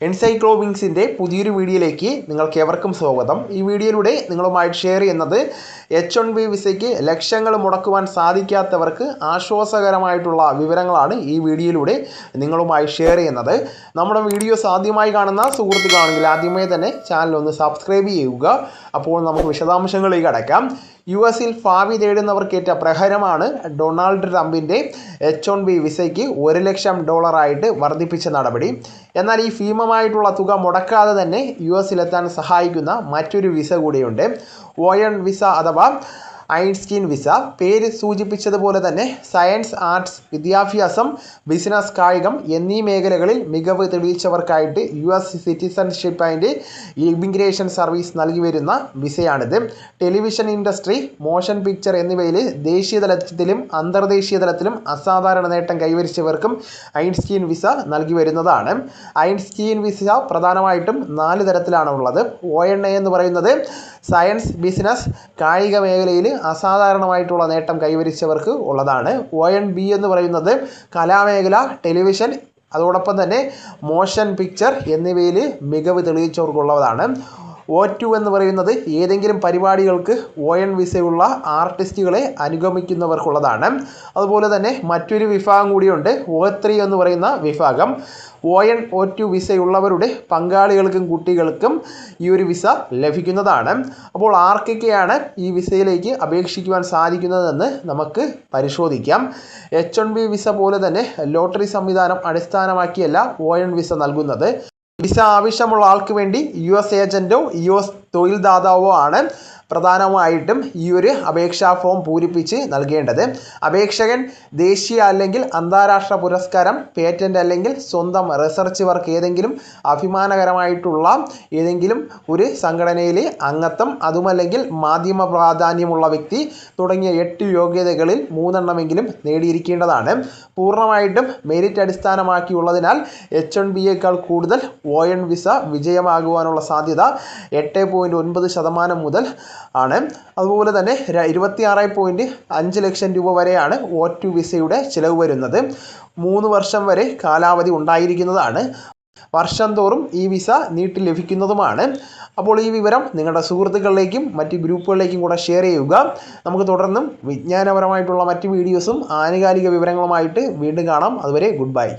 എൻസൈക്ലോവിങ്സിൻ്റെ പുതിയൊരു വീഡിയോയിലേക്ക് നിങ്ങൾക്ക് എവർക്കും സ്വാഗതം. ഈ വീഡിയോയിലൂടെ നിങ്ങളുമായിട്ട് ഷെയർ ചെയ്യുന്നത് H1B വിസയ്ക്ക് ലക്ഷങ്ങൾ മുടക്കുവാൻ സാധിക്കാത്തവർക്ക് ആശ്വാസകരമായിട്ടുള്ള വിവരങ്ങളാണ് ഈ വീഡിയോയിലൂടെ നിങ്ങളുമായി ഷെയർ ചെയ്യുന്നത്. നമ്മുടെ വീഡിയോസ് ആദ്യമായി കാണുന്ന സുഹൃത്തുക്കളാണെങ്കിൽ ആദ്യമേ തന്നെ ചാനൽ ഒന്ന് സബ്സ്ക്രൈബ് ചെയ്യുക. അപ്പോൾ നമുക്ക് വിശദാംശങ്ങളിലേക്ക് കടക്കാം. US-ൽ ഭാവി തേടുന്നവർക്കേറ്റ പ്രഹരമാണ് ഡൊണാൾഡ് ട്രംപിൻ്റെ H1B വിസയ്ക്ക് $1 ലക്ഷം വർദ്ധിപ്പിച്ച നടപടി. എന്നാൽ ഈ ഭീമമായിട്ടുള്ള തുക മുടക്കാതെ തന്നെ US-ലെത്താൻ സഹായിക്കുന്ന മറ്റൊരു വിസ കൂടിയുണ്ട്. ON വിസ അഥവാ ഐൻസ്റ്റീൻ വിസ. പേര് സൂചിപ്പിച്ചതുപോലെ തന്നെ സയൻസ്, ആർട്സ്, വിദ്യാഭ്യാസം, ബിസിനസ്, കായികം എന്നീ മേഖലകളിൽ മികവ് തെളിയിച്ചവർക്കായിട്ട് US citizenship and immigration service നൽകി വരുന്ന വിസയാണിത്. ടെലിവിഷൻ ഇൻഡസ്ട്രി, മോഷൻ പിക്ചർ എന്നിവയിൽ ദേശീയ തലത്തിലും അന്തർദേശീയ തലത്തിലും അസാധാരണ നേട്ടം കൈവരിച്ചവർക്കും ഐൻസ്റ്റീൻ വിസ നൽകി വരുന്നതാണ്. ഐൻസ്റ്റീൻ വിസ പ്രധാനമായിട്ടും 4 തരത്തിലാണ് ഉള്ളത്. ONA എന്ന് പറയുന്നത് സയൻസ്, ബിസിനസ്, കായിക മേഖലയിൽ അസാധാരണമായിട്ടുള്ള നേട്ടം കൈവരിച്ചവർക്ക് ഉള്ളതാണ്. ONB എന്ന് പറയുന്നത് കലാമേഖല, ടെലിവിഷൻ, അതോടൊപ്പം തന്നെ മോഷൻ പിക്ചർ എന്നിവയിൽ മികവ് തെളിയിച്ചവർക്കുള്ളതാണ്. O2 എന്ന് പറയുന്നത് ഏതെങ്കിലും പരിപാടികൾക്ക് ON വിസയുള്ള ആർട്ടിസ്റ്റുകളെ അനുഗമിക്കുന്നവർക്കുള്ളതാണ്. അതുപോലെ തന്നെ മറ്റൊരു വിഭാഗം കൂടിയുണ്ട്, O3 എന്ന് പറയുന്ന വിഭാഗം. ON, O2 വിസയുള്ളവരുടെ പങ്കാളികൾക്കും കുട്ടികൾക്കും ഈ ഒരു വിസ ലഭിക്കുന്നതാണ്. അപ്പോൾ ആർക്കൊക്കെയാണ് ഈ വിസയിലേക്ക് അപേക്ഷിക്കുവാൻ സാധിക്കുന്നതെന്ന് നമുക്ക് പരിശോധിക്കാം. H1B വിസ പോലെ തന്നെ ലോട്ടറി സംവിധാനം അടിസ്ഥാനമാക്കിയല്ല ON വിസ നൽകുന്നത്. വിസ ആവശ്യമുള്ള ആൾക്ക് വേണ്ടി US ഏജൻറ്റോ US തൊഴിൽദാതാവോ ആണ് പ്രധാനമായിട്ടും ഈ ഒരു അപേക്ഷാ ഫോം പൂരിപ്പിച്ച് നൽകേണ്ടത്. അപേക്ഷകൻ ദേശീയ അല്ലെങ്കിൽ അന്താരാഷ്ട്ര പുരസ്കാരം, പേറ്റന്റ് അല്ലെങ്കിൽ സ്വന്തം റിസർച്ച് വർക്ക്, ഏതെങ്കിലും അഭിമാനകരമായിട്ടുള്ള ഏതെങ്കിലും ഒരു സംഘടനയിൽ അംഗത്വം, അതുമല്ലെങ്കിൽ മാധ്യമ പ്രാധാന്യമുള്ള വ്യക്തി തുടങ്ങിയ 8 യോഗ്യതകളിൽ 3 നേടിയിരിക്കേണ്ടതാണ്. പൂർണ്ണമായിട്ടും മെരിറ്റ് അടിസ്ഥാനമാക്കിയുള്ളതിനാൽ H1Bയേക്കാൾ കൂടുതൽ ON വിസ വിജയമാകുവാനുള്ള സാധ്യത 8.9% മുതൽ ആണ്. അതുപോലെ തന്നെ 26.5 ലക്ഷം രൂപ വരെയാണ് O2 വിസയുടെ ചിലവ് വരുന്നത്. 3 വർഷം വരെ കാലാവധി ഉണ്ടായിരിക്കുന്നതാണ്. വർഷം തോറും ഈ വിസ നീട്ടി ലഭിക്കുന്നതുമാണ്. അപ്പോൾ ഈ വിവരം നിങ്ങളുടെ സുഹൃത്തുക്കളിലേക്കും മറ്റ് ഗ്രൂപ്പുകളിലേക്കും കൂടെ ഷെയർ ചെയ്യുക. നമുക്ക് തുടർന്നും വിജ്ഞാനപരമായിട്ടുള്ള മറ്റ് വീഡിയോസും ആനുകാലിക വിവരങ്ങളുമായിട്ട് വീണ്ടും കാണാം. അതുവരെ ഗുഡ് ബൈ.